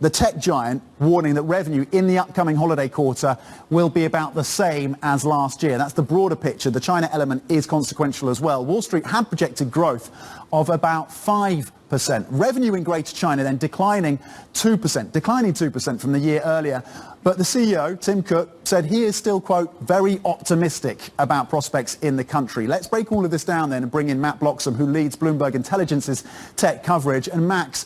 the tech giant warning that revenue in the upcoming holiday quarter will be about the same as last year. That's the broader picture. The China element is consequential as well. Wall Street had projected growth of about 5%. Revenue in Greater China then declining 2% from the year earlier. But the CEO, Tim Cook, said he is still, quote, very optimistic about prospects in the country. Let's break all of this down then and bring in Matt Bloxham, who leads Bloomberg Intelligence's tech coverage. And Matt,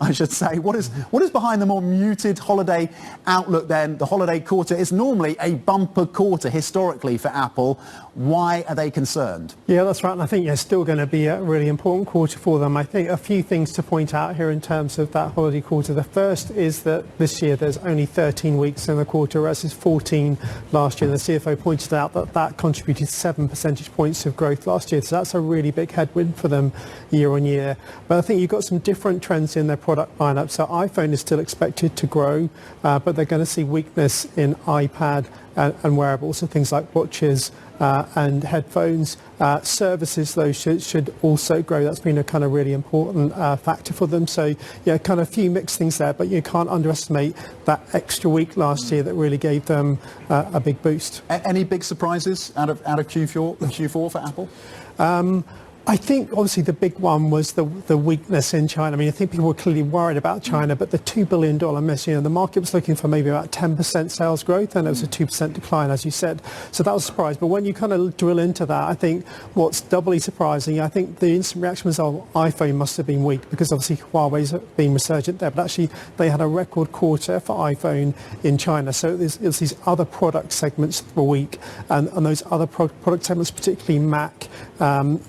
I should say, what is behind the more muted holiday outlook then? The holiday quarter is normally a bumper quarter historically for Apple. Why are they concerned? Yeah, that's right. And I think it's still going to be a really important quarter for them. I think a few things to point out here in terms of that holiday quarter. The first is that this year there's only 13 weeks in the quarter versus 14 last year. The CFO pointed out that contributed 7 percentage points of growth last year. So that's a really big headwind for them year on year. But I think you've got some different trends in their product lineup. So iPhone is still expected to grow, but they're going to see weakness in iPad and wearables, so things like watches and headphones. Services, though, should also grow. That's been a kind of really important factor for them. So, yeah, kind of a few mixed things there, but you can't underestimate that extra week last year that really gave them a big boost. Any big surprises out of Q4 for Apple? I think obviously the big one was the weakness in China. I mean, I think people were clearly worried about China, but the $2 billion miss, the market was looking for maybe about 10% sales growth, and it was a 2% decline, as you said. So that was a surprise. But when you kind of drill into that, I think what's doubly surprising, I think the instant reaction was, oh, iPhone must have been weak, because obviously Huawei's been resurgent there. But actually, they had a record quarter for iPhone in China. So it's these other product segments that were weak, and those other product segments, particularly Mac,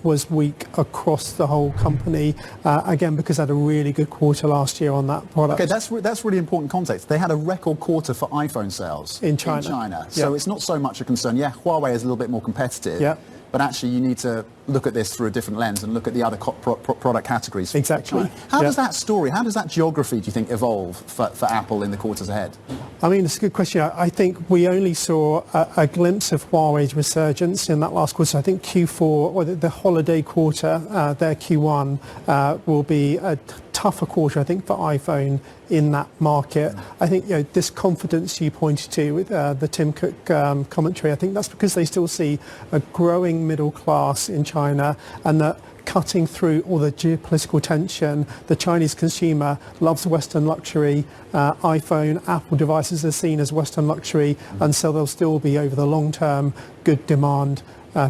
was weak across the whole company, again because they had a really good quarter last year on that product. Okay, that's really important context. They had a record quarter for iPhone sales in China. So it's not so much a concern. Yeah, Huawei is a little bit more competitive. Yeah. But actually, you need to look at this through a different lens and look at the other product categories. Exactly. How does that story, how does that geography, do you think, evolve for Apple in the quarters ahead? I mean, it's a good question. I think we only saw a glimpse of Huawei's resurgence in that last quarter. So I think Q4, or the holiday quarter, their Q1, will be a tougher quarter, I think, for iPhone in that market. I think this confidence you pointed to with the Tim Cook commentary, I think that's because they still see a growing middle class in China, and that cutting through all the geopolitical tension, the Chinese consumer loves Western luxury. iPhone, Apple devices are seen as Western luxury, and so there'll still be, over the long term, good demand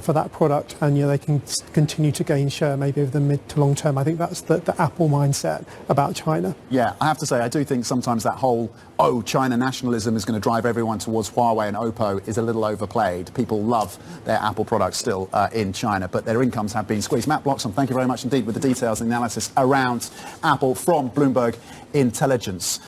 for that product, and they can continue to gain share maybe over the mid to long term. I think that's the Apple mindset about China. Yeah, I have to say, I do think sometimes that whole, China nationalism is going to drive everyone towards Huawei and Oppo is a little overplayed. People love their Apple products still in China, but their incomes have been squeezed. Matt Bloxham, thank you very much indeed with the details and analysis around Apple from Bloomberg Intelligence.